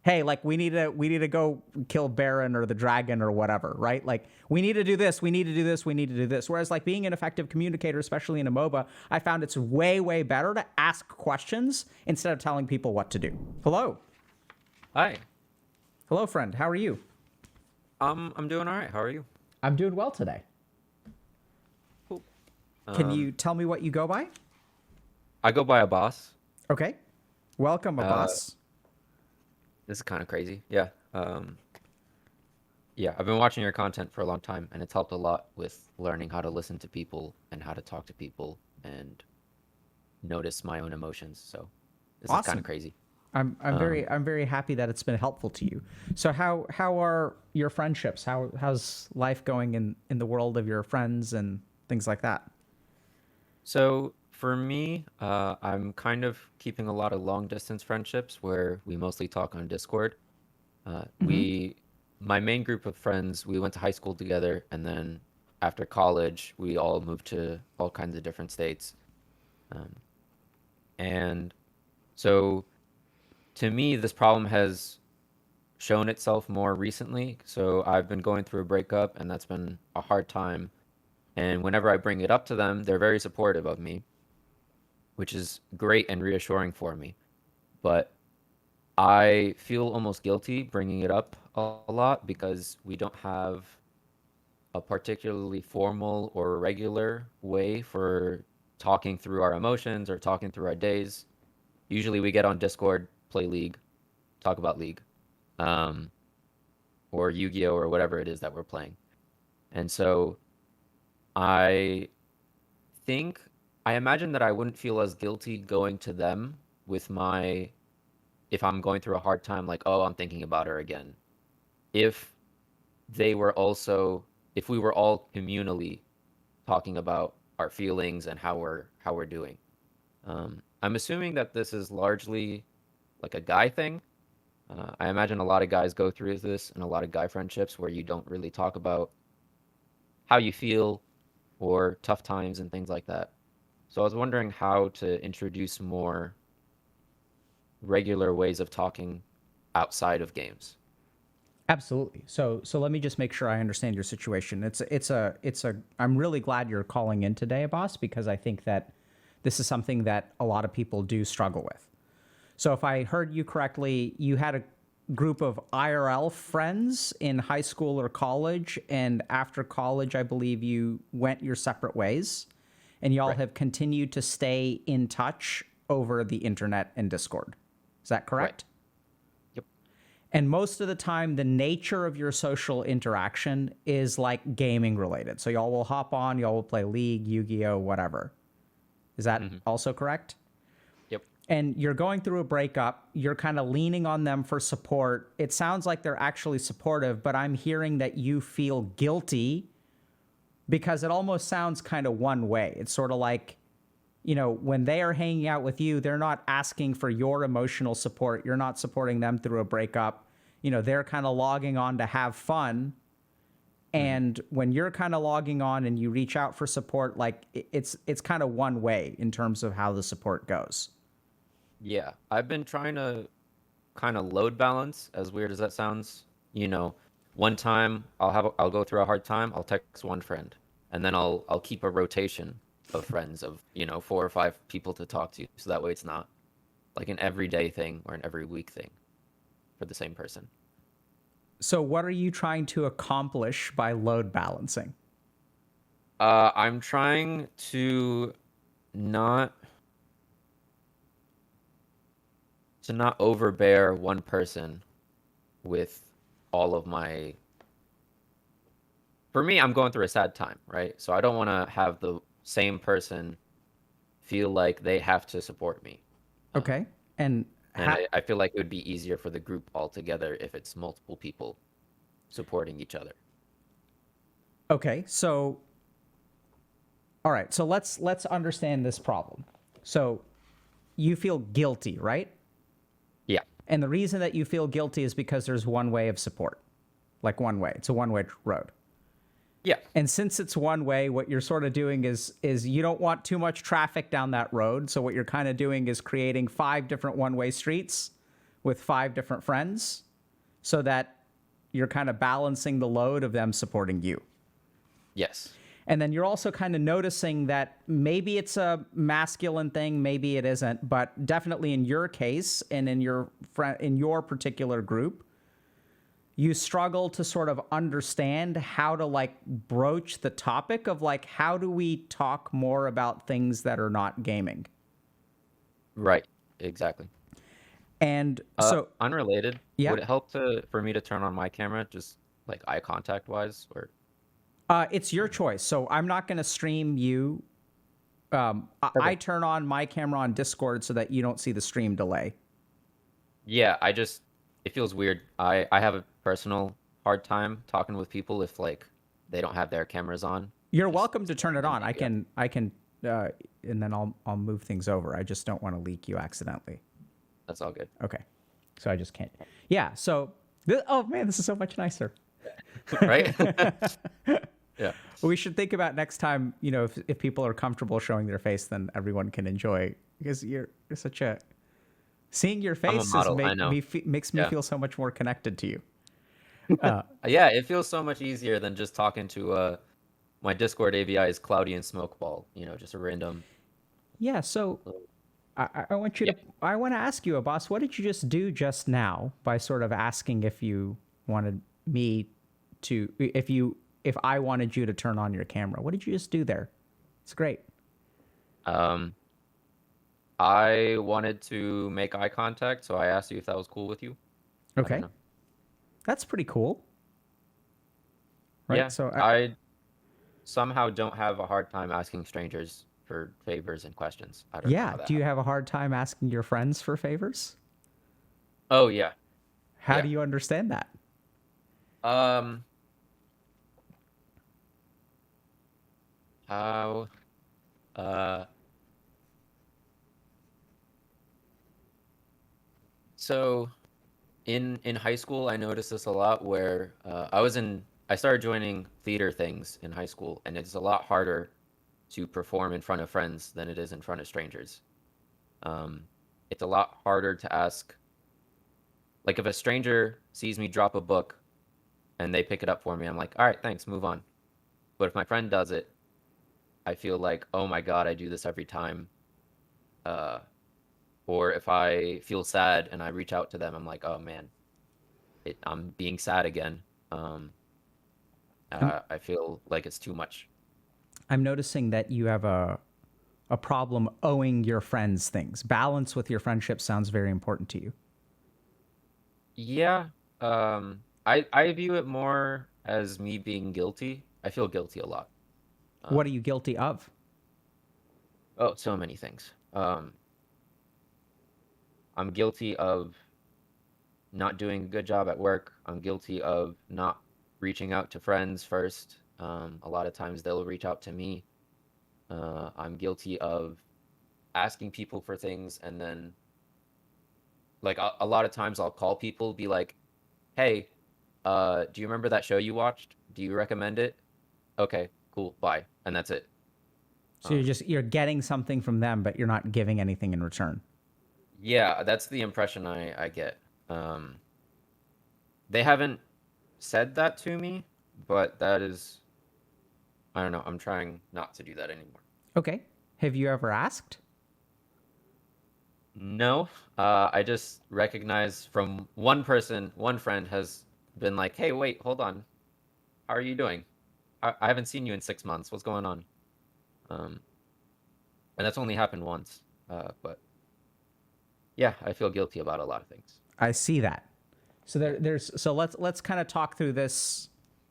hey, like we need to go kill Baron or the dragon or whatever, right? Like we need to do this, we need to do this, we need to do this. Whereas like being an effective communicator, especially in a MOBA, I found it's way, way better to ask questions instead of telling people what to do. Hello. Hi. Hello, friend. How are you? I'm doing all right. How are you? I'm doing well today. Cool. Can you tell me what you go by? I go by a boss. Okay. Welcome, boss. This is kind of crazy. Yeah. Yeah, I've been watching your content for a long time, and it's helped a lot with learning how to listen to people and how to talk to people and notice my own emotions. So this is kind of crazy. I'm very happy that it's been helpful to you. So how are your friendships? How's life going in the world of your friends and things like that? So for me, I'm kind of keeping a lot of long distance friendships where we mostly talk on Discord. My main group of friends, we went to high school together, and then after college, we all moved to all kinds of different states. And so to me, this problem has shown itself more recently. So I've been going through a breakup, and that's been a hard time. And whenever I bring it up to them, they're very supportive of me, which is great and reassuring for me. But I feel almost guilty bringing it up a lot because we don't have a particularly formal or regular way for talking through our emotions or talking through our days. Usually we get on Discord, play League, talk about League, or Yu-Gi-Oh or whatever it is that we're playing. And so I imagine that I wouldn't feel as guilty going to them with if I'm going through a hard time, like, oh, I'm thinking about her again. If we were all communally talking about our feelings and how we're doing. I'm assuming that this is largely like a guy thing. I imagine a lot of guys go through this and a lot of guy friendships where you don't really talk about how you feel or tough times and things like that. So I was wondering how to introduce more regular ways of talking outside of games. Absolutely. So let me just make sure I understand your situation. I'm really glad you're calling in today, boss, because I think that this is something that a lot of people do struggle with. So if I heard you correctly, you had a group of IRL friends in high school or college, and after college, I believe you went your separate ways, and y'all have continued to stay in touch over the internet and Discord. Is that correct? Right. Yep. And most of the time, the nature of your social interaction is like gaming related. So y'all will hop on, y'all will play League, Yu-Gi-Oh, whatever. Is that also correct? Yep. And you're going through a breakup. You're kind of leaning on them for support. It sounds like they're actually supportive, but I'm hearing that you feel guilty because it almost sounds kind of one way. It's sort of like, you know, when they are hanging out with you, they're not asking for your emotional support. You're not supporting them through a breakup. You know, they're kind of logging on to have fun. And when you're kind of logging on and you reach out for support, like it's kind of one way in terms of how the support goes. Yeah, I've been trying to kind of load balance, as weird as that sounds. You know, one time I'll go through a hard time, I'll text one friend, and then I'll keep a rotation of friends of, 4 or 5 people to talk to, so that way it's not like an everyday thing or an every week thing for the same person. So what are you trying to accomplish by load balancing? I'm trying to not overbear one person with all of my. For me, I'm going through a sad time, right? So I don't want to have the same person feel like they have to support me. Okay. And I feel like it would be easier for the group altogether if it's multiple people supporting each other. Okay, so all right, so let's understand this problem. So you feel guilty, right? Yeah. And the reason that you feel guilty is because there's one way of support. Like one way. It's a one-way road. Yeah. And since it's one way, what you're sort of doing is you don't want too much traffic down that road. So what you're kind of doing is creating 5 different one-way streets with 5 different friends so that you're kind of balancing the load of them supporting you. Yes. And then you're also kind of noticing that maybe it's a masculine thing, maybe it isn't, but definitely in your case and in your particular group, you struggle to sort of understand how to like broach the topic of like, how do we talk more about things that are not gaming? Right. Exactly. And so, Unrelated, yeah, would it help for me to turn on my camera, just like eye contact wise, or? it's your choice. So I'm not going to stream you. I Perfect. turn on my camera on Discord so that you don't see the stream delay. Yeah, it feels weird. I have a personal hard time talking with people if like they don't have their cameras on. You're Just welcome to turn it doesn't on. make it up. And then I'll move things over. I just don't want to leak you accidentally. That's all good. Okay. So I just can't. Yeah. So, oh man, this is so much nicer. Right? Yeah. We should think about next time, if people are comfortable showing their face, then everyone can enjoy, because you're such a, seeing your I'm a face model, I know. makes me Yeah. feel so much more connected to you. Yeah, it feels so much easier than just talking to my Discord AVI is Cloudy and Smokeball, just a random. Yeah. So I want you Yeah. to, I want to ask you, boss, what did you just do just now by sort of asking if you wanted me to, if I wanted you to turn on your camera? What did you just do there? It's great. Um, I wanted to make eye contact, so I asked you if that was cool with you. I don't Okay. know. That's pretty cool. Right. Yeah, So I somehow don't have a hard time asking strangers for favors and questions. I don't know yeah. how that Do you happened. have a hard time asking your friends for favors? Oh yeah, How yeah. do you understand that? Um, how? Uh, so in high school, I noticed this a lot where I started joining theater things in high school, and it's a lot harder to perform in front of friends than it is in front of strangers. Um, it's a lot harder to ask, like if a stranger sees me drop a book and they pick it up for me, I'm like, all right, thanks, move on. But if my friend does it, I feel like, oh my God, I do this every time. Uh, or if I feel sad and I reach out to them, I'm like, oh man, I'm being sad again. Um, I'm, I feel like it's too much. I'm noticing that you have a problem owing your friends things. Balance with your friendship sounds very important to you. Yeah, I view it more as me being guilty. I feel guilty a lot. What are Um, you guilty of? oh, so many things. I'm guilty of not doing a good job at work. I'm guilty of not reaching out to friends first. A lot of times they'll reach out to me. I'm guilty of asking people for things and then like a lot of times I'll call people, be like, "Hey, do you remember that show you watched? Do you recommend it? Okay, cool, bye." And that's it. So Um, you're getting something from them, but you're not giving anything in return. yeah, that's the impression I get. Um, they haven't said that to me, but that is, I don't know, I'm trying not to do that anymore. Okay. Have you ever asked? No, I just recognize from one person, one friend has been like, "Hey, wait, hold on. How are you doing? I haven't seen you in 6 months. What's going on?" Um, and that's only happened once. But yeah, I feel guilty about a lot of things. I see that. So let's kind of talk through this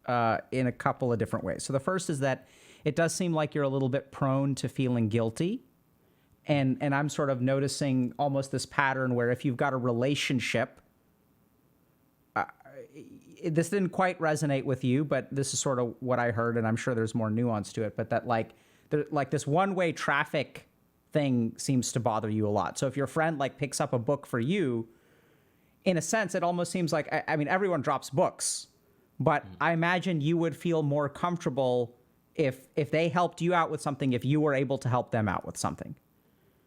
in a couple of different ways. So the first is that it does seem like you're a little bit prone to feeling guilty. And I'm sort of noticing almost this pattern where if you've got a relationship, this didn't quite resonate with you, but this is sort of what I heard, and I'm sure there's more nuance to it, but that like this one-way traffic thing seems to bother you a lot. So if your friend like picks up a book for you, in a sense, it almost seems like, I mean, everyone drops books, but I imagine you would feel more comfortable if they helped you out with something, if you were able to help them out with something.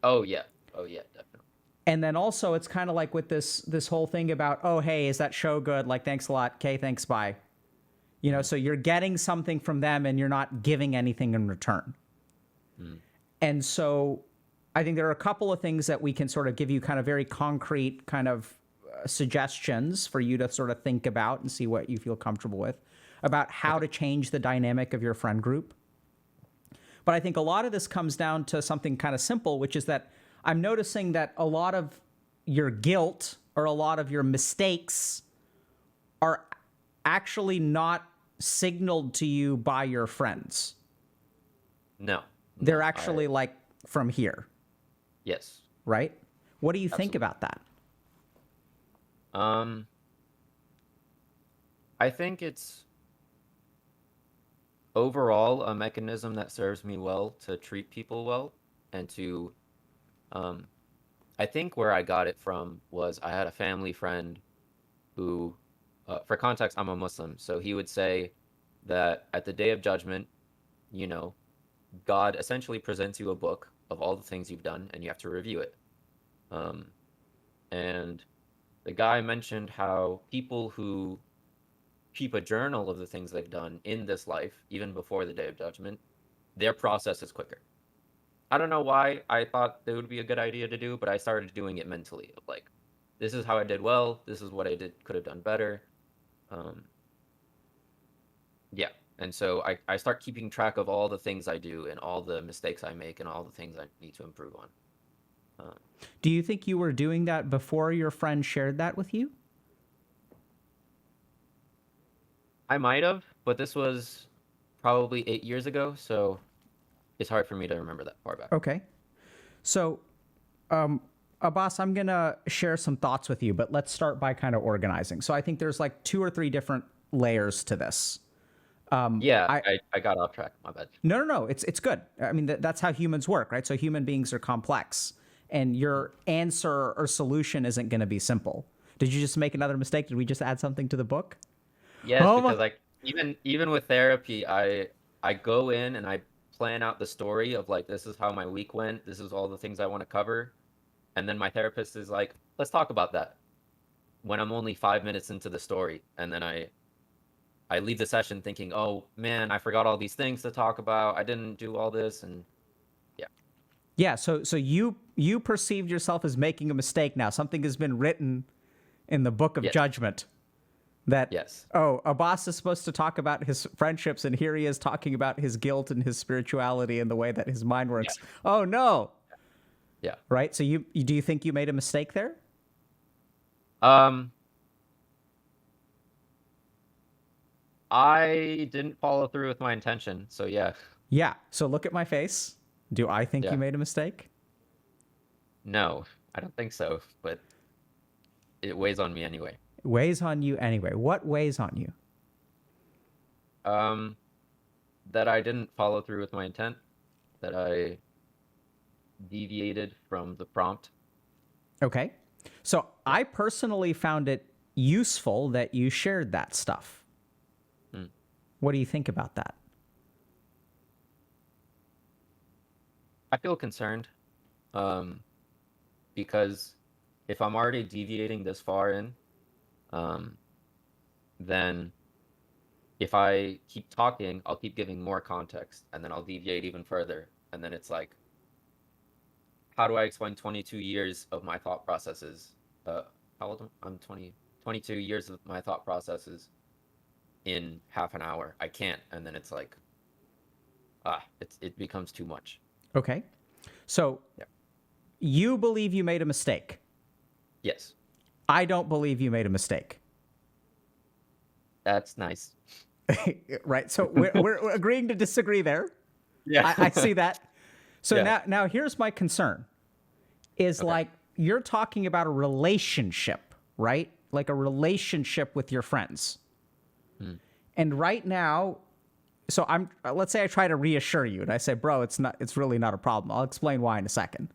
Oh yeah, definitely. And then also it's kind of like with this whole thing about, oh, hey, is that show good? Like, thanks a lot. Okay, thanks, bye. You know, so you're getting something from them and you're not giving anything in return. And so I think there are a couple of things that we can sort of give you kind of very concrete kind of suggestions for you to sort of think about and see what you feel comfortable with about how to change the dynamic of your friend group. But I think a lot of this comes down to something kind of simple, which is that I'm noticing that a lot of your guilt or a lot of your mistakes are actually not signaled to you by your friends. No. They're actually like from here. Yes. Right? What do you think about that? I think it's overall a mechanism that serves me well to treat people well and to I think where I got it from was I had a family friend who for context, I'm a Muslim, so he would say that at the day of judgment, you know, God essentially presents you a book of all the things you've done and you have to review it. And the guy mentioned how people who keep a journal of the things they've done in this life, even before the day of judgment, their process is quicker. I don't know why I thought it would be a good idea to do, but I started doing it mentally. Of like, this is how I did well. This is what I could have done better. Yeah. And so I start keeping track of all the things I do and all the mistakes I make and all the things I need to improve on. Do you think you were doing that before your friend shared that with you? I might have, but this was probably 8 years ago, so it's hard for me to remember that far back. Okay. So, Abbas, I'm going to share some thoughts with you, but let's start by kind of organizing. So I think there's like 2 or 3 different layers to this. I got off track. My bad. No. It's good. I mean, that's how humans work, right? So human beings are complex, and your answer or solution isn't going to be simple. Did you just make another mistake? Did we just add something to the book? Yes, because like even with therapy, I go in and I plan out the story of like, this is how my week went. This is all the things I want to cover. And then my therapist is like, let's talk about that when I'm only 5 minutes into the story. And then I leave the session thinking, oh man, I forgot all these things to talk about. I didn't do all this. And yeah. Yeah. So you perceived yourself as making a mistake now. Something has been written in the book of judgment that, oh, Abbas is supposed to talk about his friendships, and here he is talking about his guilt and his spirituality and the way that his mind works. Yeah. Oh no. Yeah. Right. So do you think you made a mistake there? I didn't follow through with my intention. So yeah. Yeah. So look at my face. Do I think you made a mistake? No, I don't think so, but it weighs on me anyway. It weighs on you anyway. What weighs on you? That I didn't follow through with my intent, that I deviated from the prompt. Okay. So I personally found it useful that you shared that stuff. What do you think about that? I feel concerned, because if I'm already deviating this far in, then if I keep talking, I'll keep giving more context, and then I'll deviate even further. And then it's like, how do I explain 22 years of my thought processes? How old am I? I'm 22 years of my thought processes in half an hour. I can't. And then it's like, it becomes too much. Okay. So you believe you made a mistake. Yes. I don't believe you made a mistake. That's nice. Right. So we're agreeing to disagree there. Yeah. I see that. So now here's my concern is like, you're talking about a relationship, right? Like a relationship with your friends. And right now, so let's say I try to reassure you and I say, bro, it's really not a problem. I'll explain why in a second.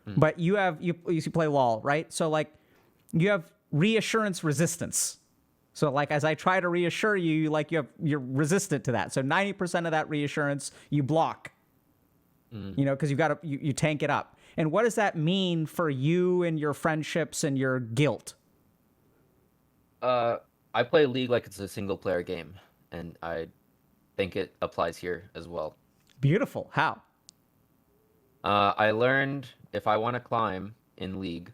But you play LOL, right? So like you have reassurance resistance. So like, as I try to reassure you, like you're resistant to that. So 90% of that reassurance you block, you know, cause you tank it up. And what does that mean for you and your friendships and your guilt? I play League like it's a single player game, and I think it applies here as well. Beautiful. How? I learned if I want to climb in League,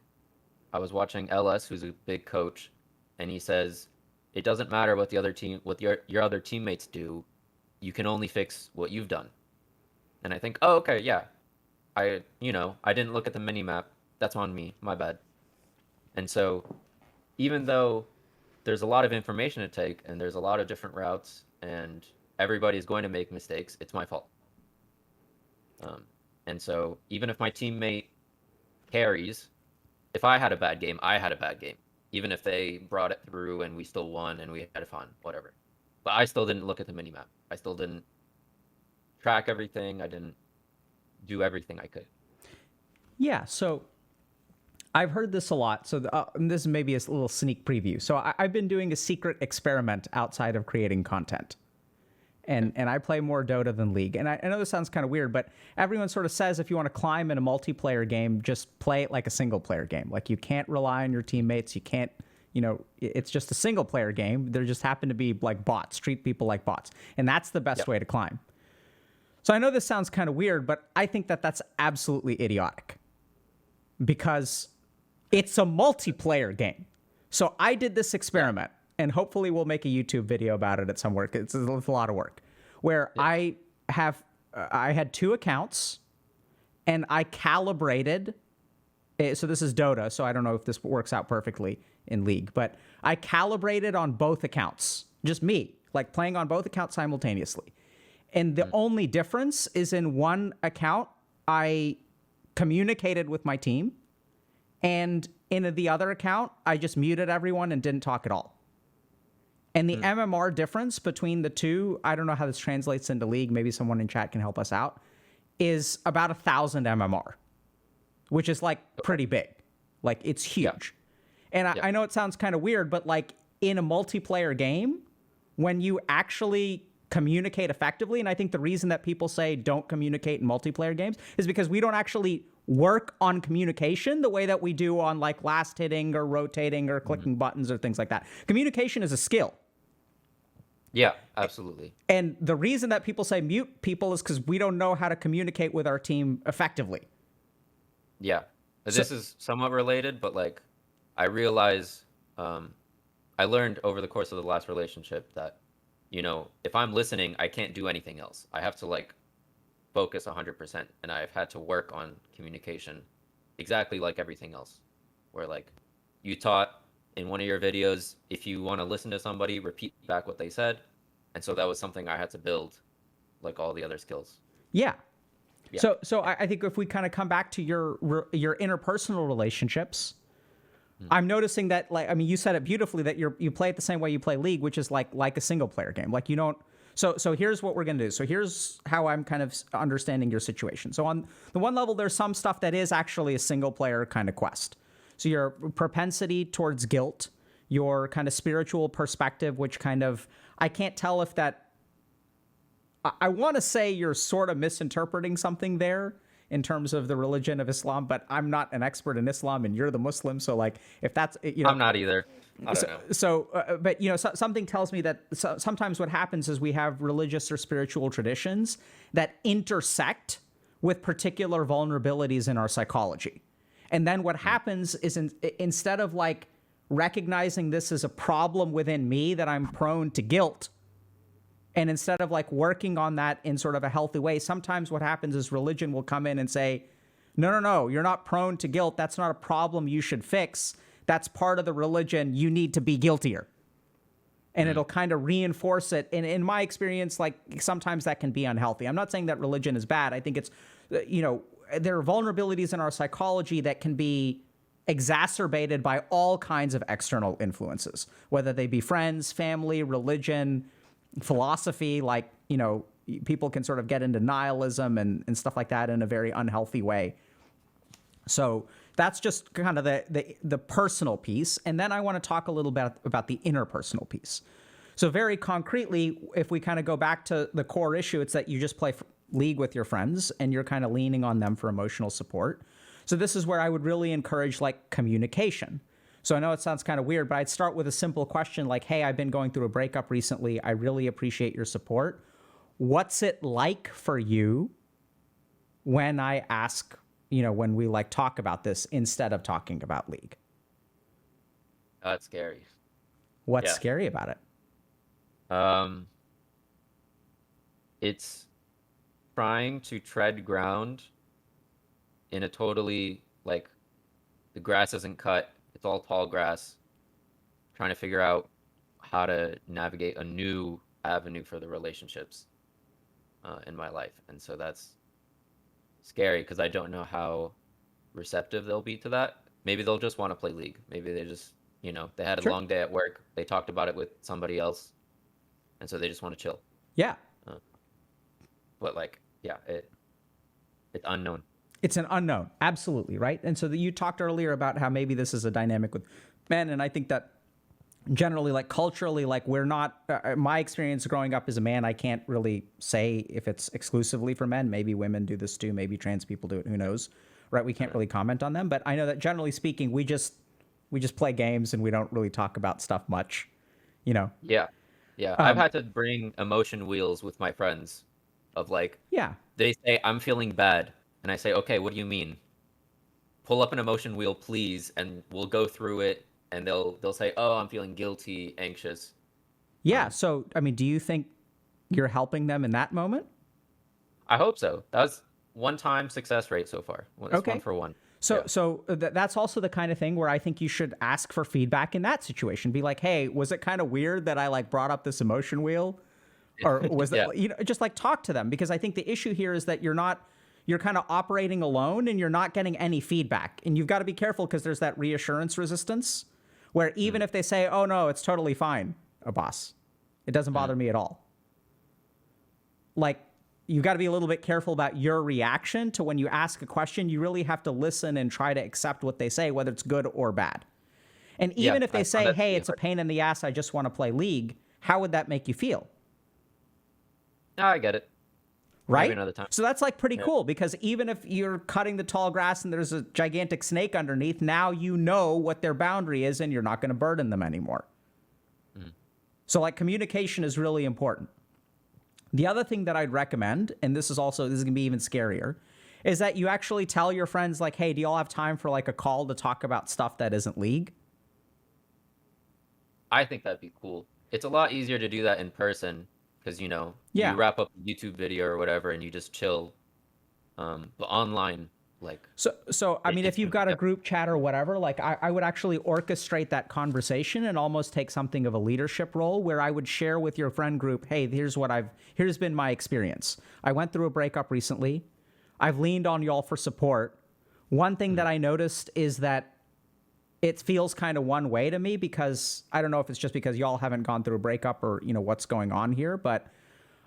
I was watching LS, who's a big coach, and he says it doesn't matter what the other team, what your other teammates do, you can only fix what you've done. And I think, oh, okay, yeah, I didn't look at the mini map. That's on me. My bad. And so, even though there's a lot of information to take and there's a lot of different routes and everybody's going to make mistakes, it's my fault. And so, even if my teammate carries, if I had a bad game, I had a bad game. Even if they brought it through and we still won and we had fun, whatever. But I still didn't look at the mini map. I still didn't track everything. I didn't do everything I could. Yeah. So I've heard this a lot. So this is maybe a little sneak preview. So I've been doing a secret experiment outside of creating content. And I play more Dota than League. And I know this sounds kind of weird, but everyone sort of says if you want to climb in a multiplayer game, just play it like a single player game. Like you can't rely on your teammates. You can't, it's just a single player game. There just happen to be like bots, treat people like bots. And that's the best way to climb. So I know this sounds kind of weird, but I think that that's absolutely idiotic because it's a multiplayer game. So I did this experiment. And hopefully we'll make a YouTube video about it at some work. It's a lot of work. Where I had 2 accounts, and I calibrated. So this is Dota, so I don't know if this works out perfectly in League, but I calibrated on both accounts, just me, like playing on both accounts simultaneously. And the only difference is in one account, I communicated with my team, and in the other account, I just muted everyone and didn't talk at all. And the MMR difference between the two, I don't know how this translates into League, maybe someone in chat can help us out, is about 1,000 MMR, which is like pretty big. Like it's huge. And I know it sounds kind of weird, but like in a multiplayer game, when you actually communicate effectively, and I think the reason that people say don't communicate in multiplayer games is because we don't actually work on communication the way that we do on like last hitting or rotating or clicking buttons or things like that. Communication is a skill. Yeah, absolutely. And the reason that people say mute people is because we don't know how to communicate with our team effectively. Yeah. This is somewhat related, but like I realize I learned over the course of the last relationship that, if I'm listening, I can't do anything else. I have to like focus 100%. And I've had to work on communication exactly like everything else. Where like you taught in one of your videos, if you want to listen to somebody, repeat back what they said. And so that was something I had to build, like all the other skills. Yeah. So I think if we kind of come back to your interpersonal relationships, I'm noticing that, like, I mean, you said it beautifully that you play it the same way you play League, which is like a single player game. Like you don't. So here's what we're going to do. So here's how I'm kind of understanding your situation. So on the one level, there's some stuff that is actually a single player kind of quest. So your propensity towards guilt, your kind of spiritual perspective, which kind of, I can't tell if that, I want to say you're sort of misinterpreting something there in terms of the religion of Islam, but I'm not an expert in Islam and you're the Muslim. So like, if that's, I'm not either. I don't know. But something tells me that sometimes what happens is we have religious or spiritual traditions that intersect with particular vulnerabilities in our psychology. And then what happens is instead of like recognizing this as a problem within me that I'm prone to guilt, and instead of like working on that in sort of a healthy way, sometimes what happens is religion will come in and say, no, you're not prone to guilt. That's not a problem you should fix. That's part of the religion. You need to be guiltier. And it'll kind of reinforce it. And in my experience, like sometimes that can be unhealthy. I'm not saying that religion is bad. I think it's, there are vulnerabilities in our psychology that can be exacerbated by all kinds of external influences, whether they be friends, family, religion, philosophy. Like, people can sort of get into nihilism and stuff like that in a very unhealthy way. So that's just kind of the personal piece. And then I want to talk a little bit about the interpersonal piece. So very concretely, if we kind of go back to the core issue, it's that you just play League with your friends and you're kind of leaning on them for emotional support. So this is where I would really encourage like communication. So I know it sounds kind of weird, but I'd start with a simple question like, hey, I've been going through a breakup recently. I really appreciate your support. What's it like for you when I ask, when we like talk about this instead of talking about League? That's scary. What's scary about it? It's trying to tread ground in a totally, like, the grass isn't cut. It's all tall grass. Trying to figure out how to navigate a new avenue for the relationships in my life. And so that's scary because I don't know how receptive they'll be to that. Maybe they'll just want to play League. Maybe they just, they had a long day at work. They talked about it with somebody else. And so they just want to chill. Yeah. But like, yeah, it's unknown. It's an unknown. Absolutely. Right. And so you talked earlier about how maybe this is a dynamic with men. And I think that generally, like culturally, like we're not, my experience growing up as a man, I can't really say if it's exclusively for men. Maybe women do this too. Maybe trans people do it. Who knows? Right. We can't really comment on them. But I know that generally speaking, we just play games and we don't really talk about stuff much, Yeah. Yeah. I've had to bring emotion wheels with my friends of like, they say, I'm feeling bad. And I say, okay, what do you mean? Pull up an emotion wheel, please. And we'll go through it. And they'll say, oh, I'm feeling guilty, anxious. Yeah. So, I mean, do you think you're helping them in that moment? I hope so. That was one-time success rate so far. It's 1 for 1. So that's also the kind of thing where I think you should ask for feedback in that situation. Be like, hey, was it kind of weird that I like brought up this emotion wheel? Or was that, just like talk to them? Because I think the issue here is that you're kind of operating alone and you're not getting any feedback. And you've got to be careful because there's that reassurance resistance where even if they say, oh, no, it's totally fine, boss, it doesn't bother me at all. Like, you've got to be a little bit careful about your reaction to when you ask a question. You really have to listen and try to accept what they say, whether it's good or bad. And even if they say, hey, it's a pain in the ass, I just want to play League, how would that make you feel? No, I get it. Right? Maybe another time. So that's like pretty cool because even if you're cutting the tall grass and there's a gigantic snake underneath, now you know what their boundary is and you're not going to burden them anymore. So like communication is really important. The other thing that I'd recommend, and this is going to be even scarier, is that you actually tell your friends like, hey, do y'all have time for like a call to talk about stuff that isn't League? I think that'd be cool. It's a lot easier to do that in person. Because, you wrap up a YouTube video or whatever and you just chill. But online, like... So I mean, if you've got a group chat or whatever, like I would actually orchestrate that conversation and almost take something of a leadership role where I would share with your friend group, hey, here's been my experience. I went through a breakup recently. I've leaned on y'all for support. One thing that I noticed is that it feels kind of one way to me because I don't know if it's just because y'all haven't gone through a breakup or, what's going on here, but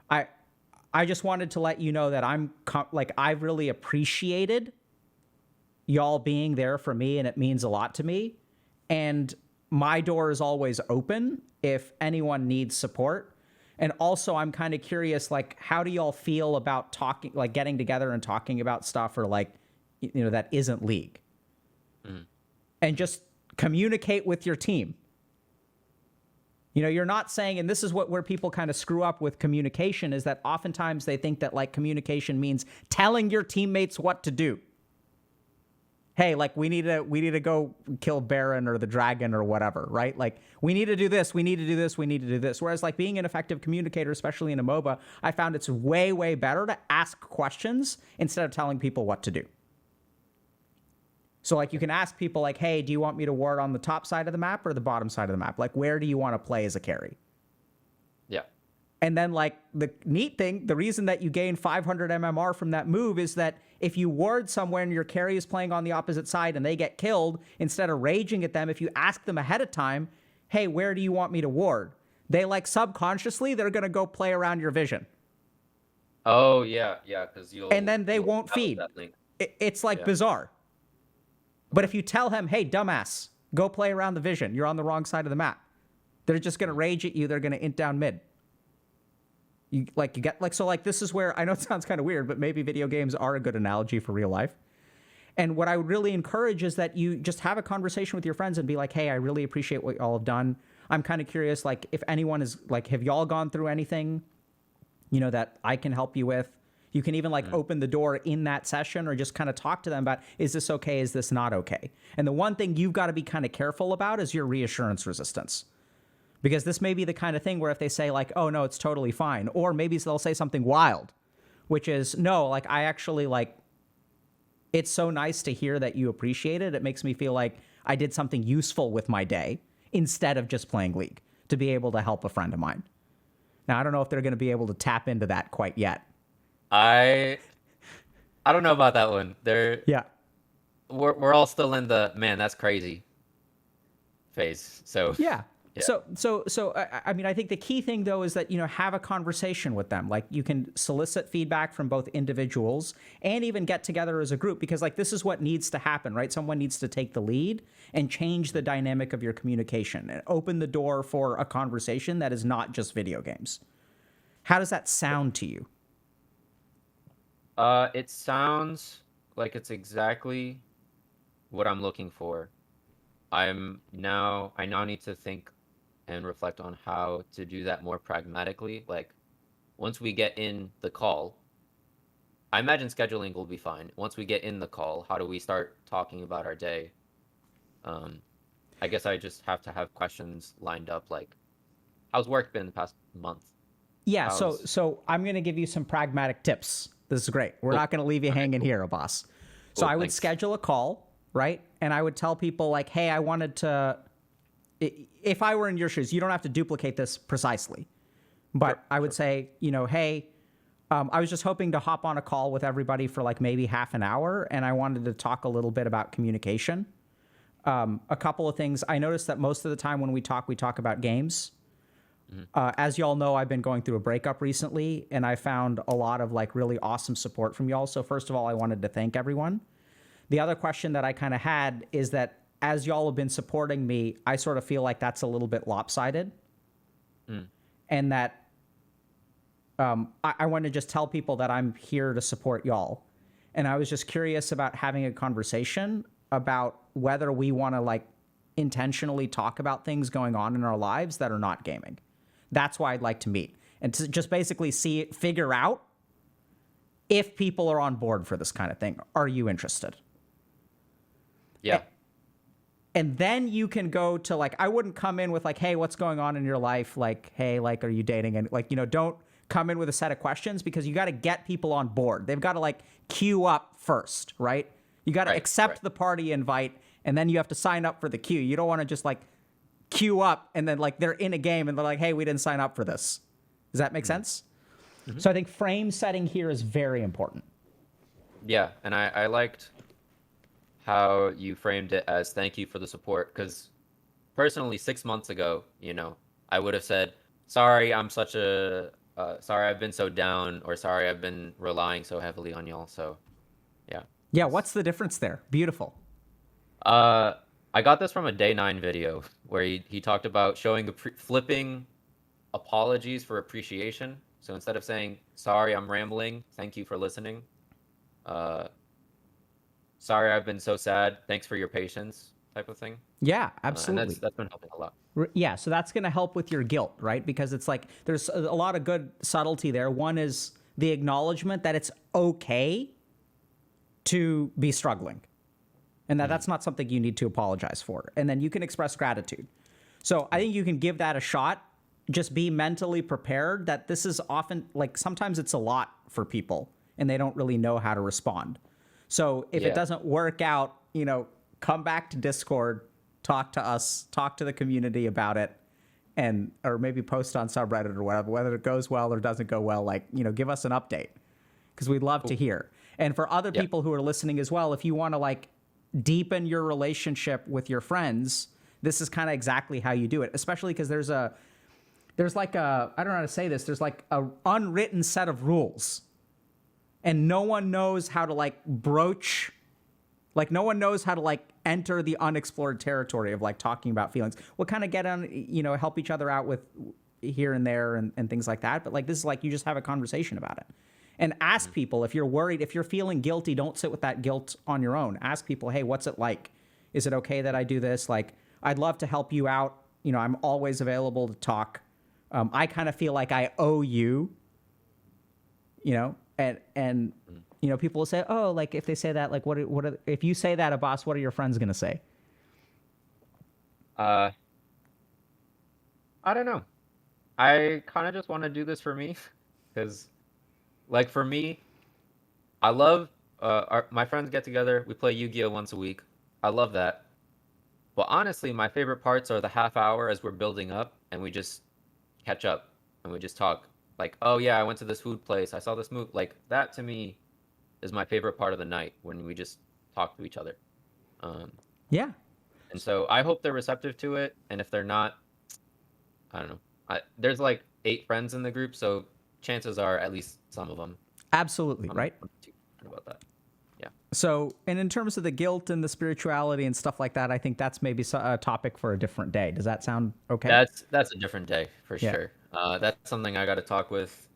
I just wanted to let you know that I've really appreciated y'all being there for me and it means a lot to me. And my door is always open if anyone needs support. And also I'm kind of curious, like, how do y'all feel about talking, like getting together and talking about stuff or like, that isn't League? And just communicate with your team. You're not saying, and this is where people kind of screw up with communication, is that oftentimes they think that like communication means telling your teammates what to do. Hey, like we need to go kill Baron or the dragon or whatever, right? Like we need to do this, we need to do this, we need to do this. Whereas like being an effective communicator, especially in a MOBA, I found it's way, way better to ask questions instead of telling people what to do. So like you can ask people like, hey, do you want me to ward on the top side of the map or the bottom side of the map? Like, where do you want to play as a carry? Yeah. And then like the neat thing, the reason that you gain 500 MMR from that move is that if you ward somewhere and your carry is playing on the opposite side and they get killed, instead of raging at them, if you ask them ahead of time, hey, where do you want me to ward? They like subconsciously, they're going to go play around your vision. Oh, yeah. Yeah. Because and then they won't feed. It's like bizarre. But if you tell him, hey, dumbass, go play around the vision, you're on the wrong side of the map. They're just going to rage at you. They're going to int down mid. So this is where, I know it sounds kind of weird, but maybe video games are a good analogy for real life. And what I would really encourage is that you just have a conversation with your friends and be like, hey, I really appreciate what y'all have done. I'm kind of curious, like, if anyone is like, have y'all gone through anything, that I can help you with? You can even like open the door in that session or just kind of talk to them about, is this okay? Is this not okay? And the one thing you've got to be kind of careful about is your reassurance resistance. Because this may be the kind of thing where if they say like, oh no, it's totally fine. Or maybe they'll say something wild, which is, no, like I actually like, it's so nice to hear that you appreciate it. It makes me feel like I did something useful with my day instead of just playing League to be able to help a friend of mine. Now, I don't know if they're going to be able to tap into that quite yet. I don't know about that one. Yeah. We're all still in the man, that's crazy phase. So Yeah. yeah. So I mean, I think the key thing though is that, have a conversation with them. Like you can solicit feedback from both individuals and even get together as a group, because like this is what needs to happen, right? Someone needs to take the lead and change the dynamic of your communication and open the door for a conversation that is not just video games. How does that sound to you? It sounds like it's exactly what I'm looking for. I now need to think and reflect on how to do that more pragmatically. Like once we get in the call, I imagine scheduling will be fine. Once we get in the call, how do we start talking about our day? I guess I just have to have questions lined up, like how's work been the past month? Yeah, How's so I'm going to give you some pragmatic tips. This is great. We're not going to leave you hanging here, boss. So Cool, I would thanks. schedule a call, right? And I would tell people like, hey, I wanted to, if I were in your shoes, you don't have to duplicate this precisely. But I would say, hey, I was just hoping to hop on a call with everybody for like maybe half an hour. And I wanted to talk a little bit about communication. A couple of things. I noticed that most of the time when we talk about games. As y'all know, I've been going through a breakup recently, and I found a lot of like really awesome support from y'all. So first of all, I wanted to thank everyone. The other question that I kind of had is that as y'all have been supporting me, I sort of feel like that's a little bit lopsided. And that I want to just tell people that I'm here to support y'all. And I was just curious about having a conversation about whether we want to like intentionally talk about things going on in our lives that are not gaming. That's why I'd like to meet and to just basically figure out if people are on board for this kind of thing. Are you interested? Yeah. And then you can go to like, I wouldn't come in with like, hey, what's going on in your life? Like, hey, like, are you dating? And like, don't come in with a set of questions, because you got to get people on board. They've got to like queue up first, right? You got to accept the party invite, and then you have to sign up for the queue. You don't want to just like queue up and then like they're in a game and they're like, hey, we didn't sign up for this. Does that make sense? So I think frame setting here is very important. Yeah, and I liked how you framed it as thank you for the support, because personally 6 months ago, I would have said, sorry, sorry I've been so down, or sorry I've been relying so heavily on y'all. So yeah. Yeah, what's the difference there? Beautiful. I got this from a Day 9 video where he talked about flipping apologies for appreciation. So instead of saying, sorry, I'm rambling, thank you for listening. Sorry, I've been so sad, thanks for your patience, type of thing. Yeah, absolutely. And that's been helping a lot. Yeah, so that's going to help with your guilt, right? Because it's like there's a lot of good subtlety there. One is the acknowledgement that it's okay to be struggling, and that's not something you need to apologize for. And then you can express gratitude. So I think you can give that a shot. Just be mentally prepared that this is often, like, sometimes it's a lot for people and they don't really know how to respond. So if it doesn't work out, come back to Discord, talk to us, talk to the community about it, or maybe post on subreddit or whatever, whether it goes well or doesn't go well, like, give us an update, because we'd love to hear. And for other people who are listening as well, if you want to like deepen your relationship with your friends, this is kind of exactly how you do it, especially because there's like a, I don't know how to say this, there's like a unwritten set of rules, and no one knows how to like broach, like no one knows how to like enter the unexplored territory of like talking about feelings. We'll kind of get on, help each other out with here and there and things like that. But like, this is like, you just have a conversation about it. And ask people, if you're worried, if you're feeling guilty, don't sit with that guilt on your own. Ask people, hey, what's it like? Is it okay that I do this? Like, I'd love to help you out. You know, I'm always available to talk. I kind of feel like I owe you, you know, and you know, people will say, oh, like if they say that, like if you say that, a boss, what are your friends going to say? I don't know. I kind of just want to do this for me because, like, for me, I love my friends get together. We play Yu-Gi-Oh once a week. I love that. But honestly, my favorite parts are the half hour as we're building up and we just catch up and we just talk. Like, oh yeah, I went to this food place. I saw this movie. Like that to me is my favorite part of the night when we just talk to each other. Um, Yeah, and so I hope they're receptive to it. And if they're not, I don't know. There's like 8 friends in the group, so chances are at least some of them. absolutely. I'm Right. not too concerned about that. Yeah. So, and in terms of the guilt and the spirituality and stuff like that, I think that's maybe a topic for a different day. Does that sound okay? That's a different day for Yeah. sure. That's something I got to talk with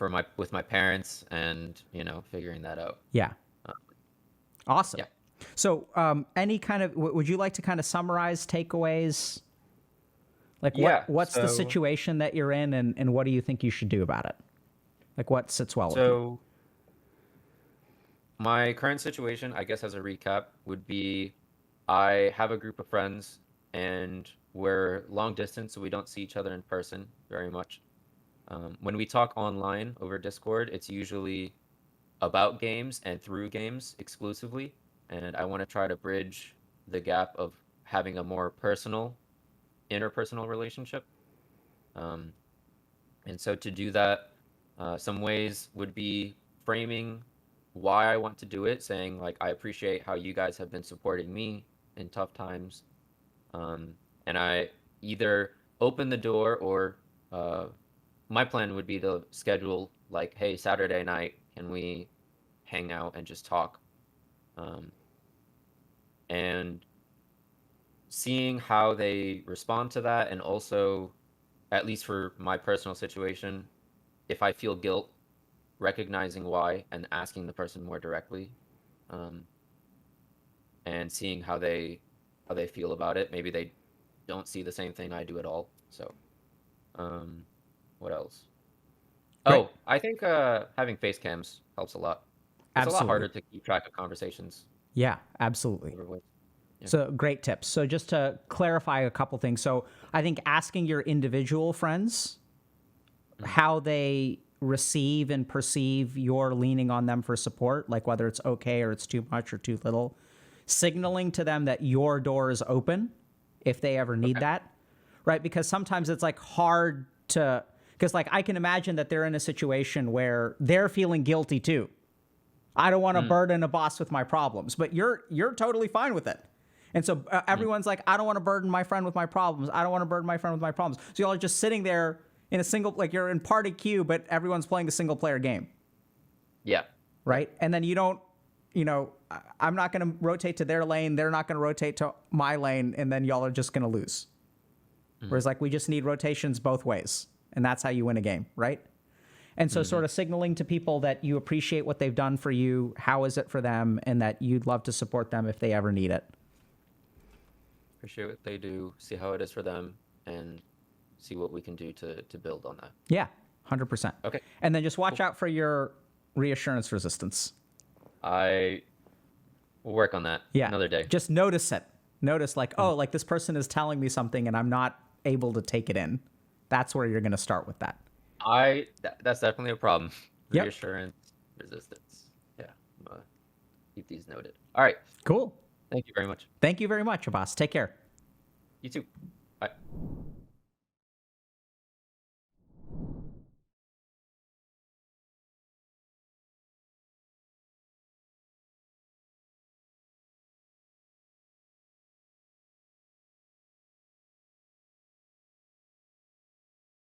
my parents and figuring that out. Yeah. Awesome. Yeah. So, any kind of, would you like to kind of summarize takeaways? Like, Yeah, what's the so- situation that you're in, and what do you think you should do about it? Like, what sits well with you? So my current situation, I guess as a recap, would be I have a group of friends and we're long distance, so we don't see each other in person very much. When we talk online over Discord, it's usually about games and through games exclusively. And I want to try to bridge the gap of having a more personal, interpersonal relationship. Um, and so to do that, some ways would be framing why I want to do it, saying like I appreciate how you guys have been supporting me in tough times, and I either open the door or my plan would be to schedule like, hey, Saturday night, can we hang out and just talk, and seeing how they respond to that, and also, at least for my personal situation, if I feel guilt, recognizing why and asking the person more directly, and seeing how they feel about it. Maybe they don't see the same thing I do at all. So, what else? Great. Oh, I think having face cams helps a lot. It's a lot Absolutely. harder to keep track of conversations Yeah, absolutely. over voice. Yeah. So great tips. So just to clarify a couple things. So I think asking your individual friends how they receive and perceive your leaning on them for support, like whether it's okay or it's too much or too little, signaling to them that your door is open if they ever need Okay. that, right? Because sometimes it's like hard to, because like I can imagine that they're in a situation where they're feeling guilty too. I don't want to burden a boss with my problems, but you're totally fine with it. And so everyone's like, I don't want to burden my friend with my problems. I don't want to burden my friend with my problems. So y'all are just sitting there in a single, like you're in party queue, but everyone's playing a single player game, Yeah. right? And then you don't, I'm not going to rotate to their lane. They're not going to rotate to my lane. And then y'all are just going to lose. Whereas like we just need rotations both ways. And that's how you win a game, right? And so sort of signaling to people that you appreciate what they've done for you, how is it for them, and that you'd love to support them if they ever need it. Appreciate what they do, see how it is for them, and see what we can do to build on that. Yeah, 100%. Okay. And then just watch out for your reassurance resistance. I will work on that Yeah. another day. Just notice it. Notice like, oh, like this person is telling me something and I'm not able to take it in. That's where you're going to start with that. That's definitely a problem. Yep. Reassurance, resistance. Yeah. I'm gonna keep these noted. All right. Cool. Thank you very much. Thank you very much, Abbas. Take care. You too.